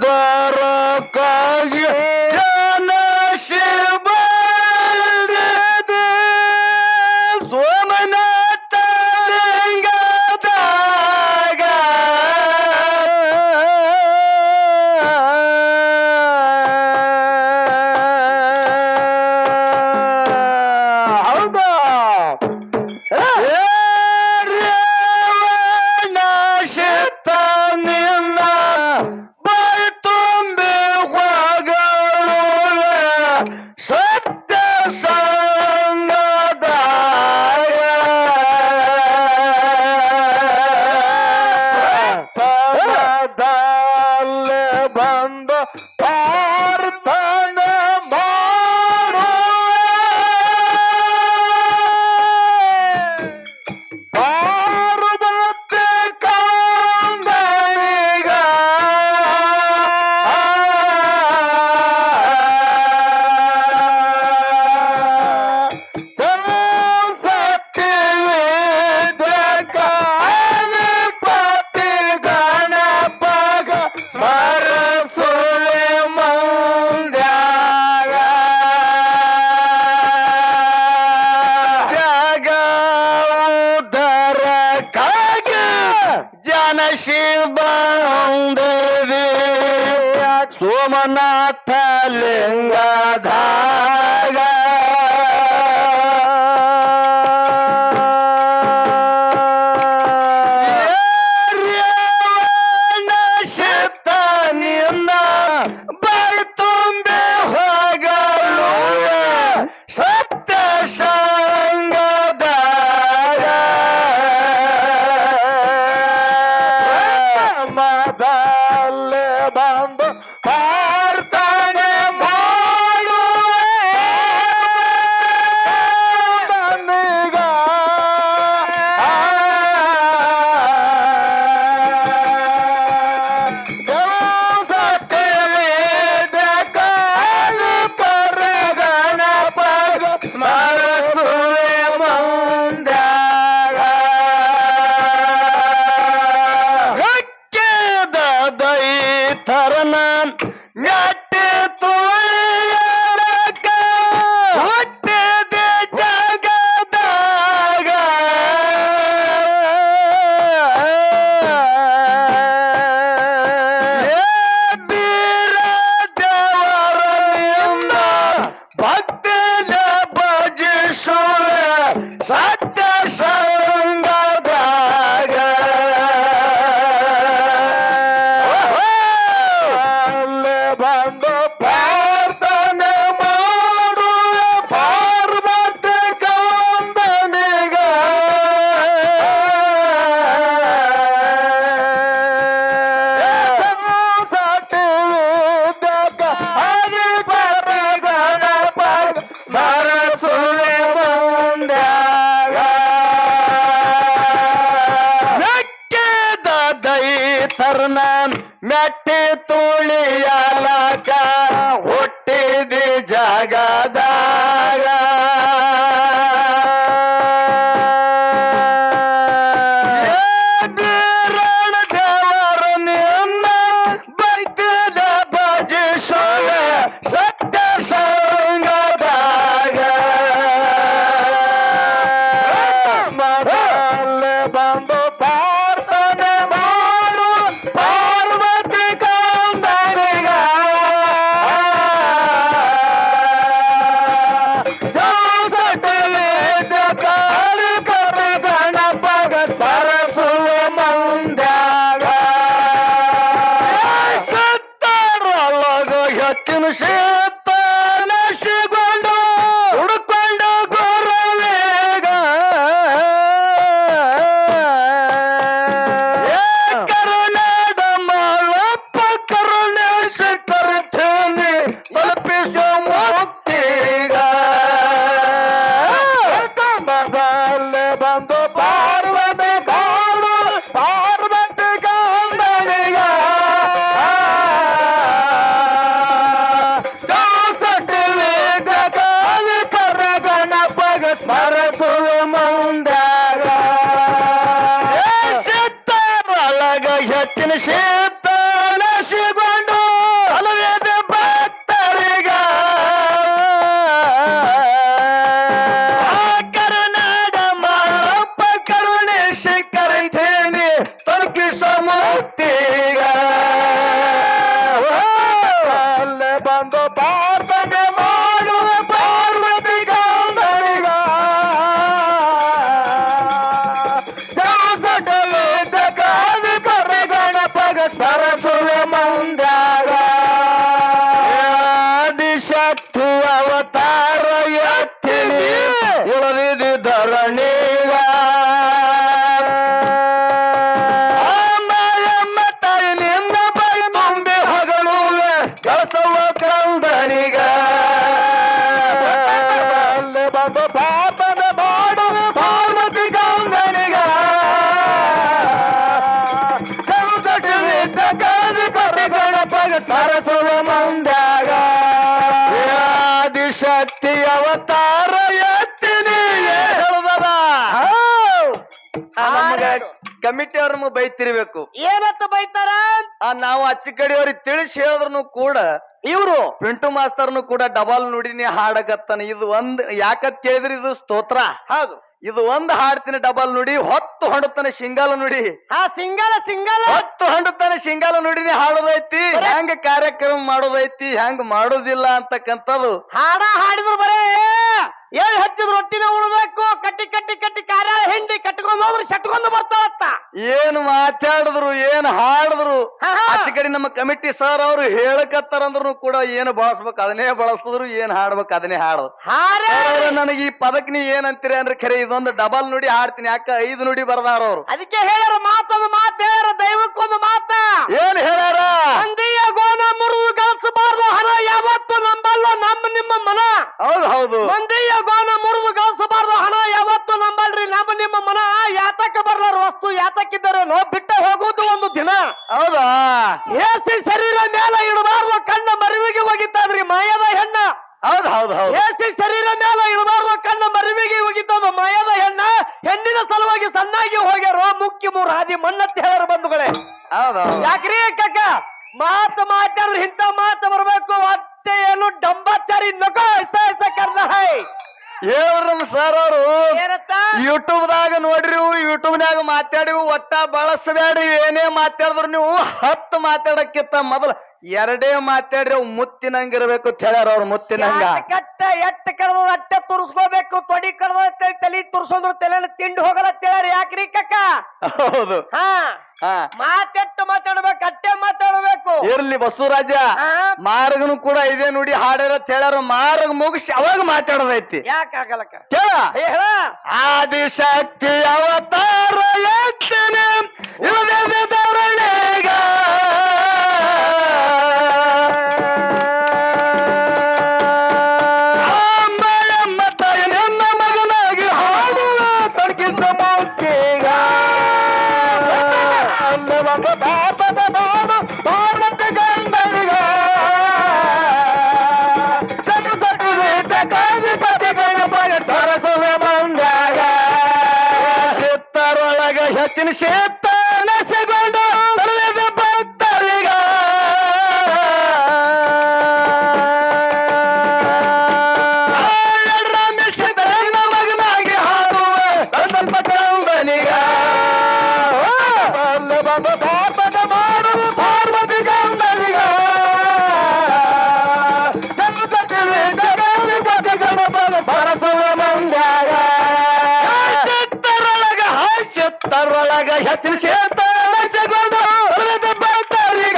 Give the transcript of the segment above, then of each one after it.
ದೊರಕಾಗಿ ಜನ ಶಿವ ಸೋಮನಾಥ ಲಿಂಗದಾಗ ಹೌದಾ ಶಿತ್ತ ನಿನ್ನ ಬಾಯಿ ತುಂಬಿ ಹೋಗಳು ಸತ್ಯ ಸಂಗದಾಗ ಬಂದು ಪ್ರಾರ್ಥನೆ ಮಾಡು ಪಾರ್ವತಿ ಕಾಂದನಿಗ ಸರಸ್ವತಿ ವಿದ್ಯಾಧಿಪತಿ ಗಣಪಗ ಸ್ಮರಿಸುವೆ ಮಂದ್ಯಾಗ ಜಗ ಉದ್ಧಾರಕ್ಕಾಗಿ ಜನ ಶಿವಂದಿದೆ ಸೋಮನಾಥ ಲಿಂಗದಾಗ ಶಿತ್ತ ನಿನ್ನ ಬಾಯಿ ತುಂಬಿ ಹೋಗಲು ಸತ್ಯ ಸಂಗದಾಗ ಮದಲ್ಲಿ ಬಂದು ಪ್ರಾರ್ಥನೆ ಮಾಡುವೆ ನನಗ ದೇವತೆ ವೇದಕಾಲಿ ಪರಗಣಪಗ ಸ್ಮರಿಸುವೆ ಮಂದ್ಯಾಗ ಹಕ್ಕಿದ ದೈತರನ ಮೆಟ್ಟಿ ತುಳಿಯಲಕ ಹುಟ್ಟಿದೆ ಜಗದಾಗ ಬೀರ ದೇವರನಿಂದ ಭಕ್ತಿಯ ಭಜಿಸುವೆ ಸತ್ಯ ಸಂಗದಾಗ ಅಲ್ಲಿ ಬಂದು ಪ್ರಾರ್ಥನೆ ಮಾಡು ಪಾರ್ವತಿ ಕಾಂದನಿಗ ಸರಸ್ವತಿ ವಿದ್ಯಾಧಿಪತಿ ಗಣಪಗ ಸ್ಮರಿಸುವೆ ಮಂದ್ಯಾಗ ಮೆಕ್ಕಿದ ದೈತರ್ನ ಮೆಟ್ಟಿ ತುಳಿಯಲಕ ಹುಟ್ಟಿದಿ ಜಗದಾಗ ಬೀರಣ ದೇವರ ನಿನ್ನ ಭಕ್ತಿಯ ಭಜಿಸುವೆ ಸತ್ಯ ಸಂಗದಾಗ ಮದಲ್ಲಿ ಬಂದು ಪ್ರಾರ್ಥನೆ ಮಾಡು ಪಾರ್ವತಿ ಕಾಂದನಿಗ ಜಗತಿ ವೇದಕಾಲಿ ಪರಗಣಪಗ ಸ್ಮರಿಸುವೆ ಮಂದ್ಯಾಗ ಸತ್ತರೊಳಗ ಹೆಚ್ಚಿನ ಶೀತ ನಶಿಗೊಂಡು ಹುಡುಕೊಂಡು ಗುರುವೇಗ ಕರುಣಾದ ಮಾಳಪ್ಪ ಕರುಣೇಶ ಕರುಥೇನಿ ತಲುಪಿಸೋ ಮುಕ್ತಿಗ ಮಗಲ್ಲಿ ಬಂದು ಪಾರ್ವತಿ ಕಾಳು ಪಾರ್ವತಿ ಕಾಂದನಿಗ ಸರಸುವ ಮಂದ್ಯಾಗ ಆದಿಶಕ್ತಿ ಅವತಾರ ಎತ್ತಿನಿ ಹೇಳುದದ ಕಮಿಟಿ ಅವ್ರ ನಮಗ್ ಬೈತಿರ್ಬೇಕು ಏನಂತ ಬೈತಾರ ನಾವು ಅಚ್ಚ ಕಡೆಯವ್ರಿಗೆ ತಿಳಿಸಿ ಹೇಳಿದ್ರು ಕೂಡ ಇವ್ರು ಪಿಂಟು ಮಾಸ್ತರ್ನು ಕೂಡ ಡಬಲ್ ನುಡಿನಿ ಹಾಡಕತ್ತಾನ ಇದು ಒಂದ್ ಯಾಕತ್ ಕೇಳಿದ್ರಿ ಇದು ಸ್ತೋತ್ರ ಹೌದು ಇದು ಒಂದ್ ಹಾಡ್ತೀನಿ ಡಬಲ್ ನುಡಿ ಹೊತ್ತು ಹೊಂಡುತ್ತಾನೆ ಸಿಂಗಲ್ ನುಡಿ ಸಿಂಗಲ್ ಹೊತ್ತು ಹೊಂಡುತ್ತಾನೆ ಸಿಂಗಲ್ ನುಡಿನಿ ಹಾಡೋದೈತಿ ಹೆಂಗ ಕಾರ್ಯಕ್ರಮ ಮಾಡೋದೈತಿ ಹೆಂಗ್ ಮಾಡೋದಿಲ್ಲ ಅಂತಕ್ಕಂಥದ್ದು ಹಾಡಿದ್ರು ಬರೇ ಏಳ್ ಹಚ್ಚಿದ ರೊಟ್ಟಿನ ಉಳ್ಬೇಕು ಕಟ್ಟಿ ಕಟ್ಟಿ ಕಟ್ಟಿ ಕಾರ್ಯ ಹಿಂಡಿ ಕಟ್ಕೊಂಡು ಹೋದ್ರೆ ಶಟ್ಕೊಂಡು ಬರ್ತಾವತ್ತ ಏನ್ ಮಾತಾಡಿದ್ರು ಏನ್ ಹಾಡಿದ್ರು ಆಚ ಕಡೆ ನಮ್ಮ ಕಮಿಟಿ ಸರ್ ಅವ್ರು ಹೇಳಕತ್ತಾರಂದ್ರು ಕೂಡ ಏನು ಬಳಸ್ಬೇಕು ಅದನ್ನೇ ಬಳಸಿದ್ರು ಏನ್ ಹಾಡ್ಬೇಕು ಅದನ್ನೇ ಹಾಡೋದು ನನಗೆ ಈ ಪದಕ್ ನೀ ಏನಂತೀರಿ ಅಂದ್ರೆ ಖರೆ ಇದೊಂದು ಡಬಲ್ ನುಡಿ ಹಾಡ್ತೀನಿ ಯಾಕ 5 ನುಡಿ ಬರ್ದಾರ ಅವ್ರು ಅದಕ್ಕೆ ಹೇಳ್ಯಾರ ಮಾತೊಂದು ಮಾತು ಹೇಳ್ಯಾರ ದೈವಕ್ಕೊಂದು ಮಾತ ಏನ್ ಹೇಳ್ಯಾರ ಮಂದಿಯ ಗೋಣ ಮುರಿದು ಗಳಿಸಬಾರ್ದು ಹಣ ಯಾವತ್ತು ನಂಬಲ್ಲ ನಮ್ಮ ನಿಮ್ಮ ಮನ ಹೌದು ಹೌದು ಮಂದಿಯ ಗೋಣ ಮುರಿದು ಗಳಿಸಬಾರ್ದು ಹಣ ಯಾವತ್ತು ನಂಬಲ್ರಿ ನಮ್ಮ ನಿಮ್ಮ ಮನ ಯಾತಕ ಬರ್ಲಾರ ವಸ್ತು ಯಾತಕ್ಕಿದ್ದರೇನೋ ಬಿಟ್ಟ ಹೋಗುವುದು ಒಂದು ದಿನ ಹೌದಾ ಏಸಿ ಶರೀರ ಮೇಲೆ ಇಡಬಾರ್ದು ಕಣ್ಣ ಮರಿವಿಗೆ ಹೋಗಿದ್ದಾದ್ರಿ ಮಾಯದ ಹೆಣ್ಣ ಹೌದು ಹೌದು ಹೌದು ಏಸಿ ಶರೀರ ಮೇಲೆ ಇಡಬಾರ್ದು ಕಣ್ಣ ಮರಿವಿಗೆ ಹೋಗಿದ್ದದು ಮಾಯದ ಹೆಣ್ಣ ಹೆಣ್ಣಿನ ಸಲುವಾಗಿ ಸಣ್ಣಾಗಿ ಹೋಗ್ಯಾರೋ ಮುಖ್ಯ ಮೂರು ಹಾದಿ ಮಣ್ಣತ್ತಿ ಹೇಳರು ಬಂಧುಗಳೇ ಹೌದು ಯಾಕ್ರಿ ಕಕ್ಕ ಮಾತು ಮಾತಾಡಿದ್ರೆ ಇಂಥ ಮಾತು ಬರ್ಬೇಕು ಅತ್ತೆ ಏನು ಡಂಬಾಚಾರಿ ನಕೋ ಐಸ ಕರ್ನ ಹೈ ಹೇಳ್ರಿ ಸರ್ ಅವರು ಏನತ್ತ ಯೂಟ್ಯೂಬ್ ದಾಗ ನೋಡ್ರಿ ಯೂಟ್ಯೂಬ್ನಾಗ ಮಾತಾಡಿವು ಒಟ್ಟ ಬಳಸಬೇಡ್ರಿ ಏನೇ ಮಾತಾಡಿದ್ರು ನೀವು 10 ಮಾತಾಡಕ್ಕಿಂತ ಮೊದಲು 2 ಮಾತಾಡ್ರಿ ಅವ್ ಮುತ್ತಿನಂಗಿರ್ಬೇಕು ಅಂತ ಹೇಳ್ಯಾರ ಅವ್ರು ಮುತ್ತಿನಂಗ ಕಟ್ಟ ಎಟ್ಟ ಕಡ್ದು ಅಟ್ಟೆ ತುರ್ಸ್ಕೋಬೇಕು ತೊಡಿ ಕಡ್ದು ತಲೆ ತುರ್ಸೋದ್ರು ತಲೆನ ತಿಂಡಿ ಹೋಗಲ್ಲ ಹೇಳ್ಯಾರ ಯಾಕ್ರಿ ಕಕ್ಕ ಹೌದು ಮಾತೆಟ್ಟು ಮಾತಾಡ್ಬೇಕು ಅಟ್ಟೆ ಮಾತಾಡ್ಬೇಕು ಇರ್ಲಿ ಬಸವರಾಜ ಮಾರ್ಗನು ಕೂಡ ಇದೇ ನುಡಿ ಹಾಡ್ಯಾರ ಹೇಳ್ಯಾರ ಮಾರ್ಗ ಮುಗಿಸಿ ಅವಾಗ ಮಾತಾಡೋದೈತಿ ಯಾಕಾಗಲಕ್ಕ ಕೇಳ ಹೇಳ ಆದಿಶಕ್ತಿ ಅವತಾರ ಎತ್ತನೆ ಇಳಿದವರಳೆಗ ಅಂಬಳಮ್ಮ ತಾಯಿ ನನ್ನ ಮಗನಾಗಿ ಹಾಡುವ ತೊಡಗಿಸ ಮೌಕ್ಕಿಗ ಒಂದು ಪಾಪದ ಬಾಡು ಪಾರ್ವತಿ ಗಂಡನಿಗ ಸರಸುವೆ ಬಂದಾಗ ಸಿತ್ತರೊಳಗ ಹೆಚ್ಚಿನ ಶೇತ ನಸೆಗೊಂಡು ಭಕ್ತರಿಗ ಮಗನಾಗಿ ಹಾಡುವ ಸ್ವಲ್ಪ ಕಂಬನಿಗ ಬಂದು ಪಾಪದ ಮಾಡುವ ಪಾರ್ವತಿ ಗಂಡನಿಗ ಬರಸುವ ಮಂದಾಗ ಚಿತ್ತರೊಳಗ ಹೆಚ್ಚಿನ ಶೇತ ನಸೆಗೊಂಡು ಭಕ್ತರಿಗ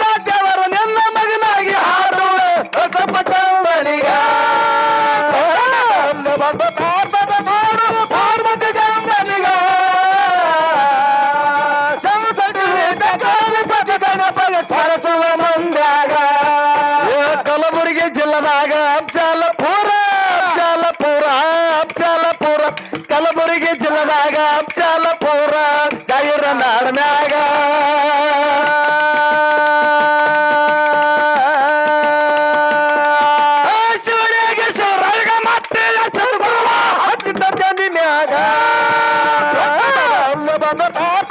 ರಾಜ್ಯವರು ನಿನ್ನ ಮಗನಾಗಿ ಹಾಡುವ ಸ್ವಲ್ಪ ಚಂದನಿಗ ಬಂದು ಪಾಪದ ಮಾಡುವ ಪಾರ್ವತಿ ಗಂಗನಿಗ ಸರಸುವ ಮಂದಾಗ ಕಲಬುರಗಿ ಜಿಲ್ಲದಾಗ ಅಫ್ಜಲಪುರ ಕಲಬುರಗಿ ಜಿಲ್ಲದಾಗ ಅಫ್ಜಲಪುರ ಗೈರ ನಾಡ್ಮ್ಯಾಗ ಶಿವನಿಗೆ ಶಿವರಾಗ ಮತ್ತೆ ಹತ್ತಿದ್ದ ಜನಿನ್ಯಾಗ ಬಂದ ಪಾಪ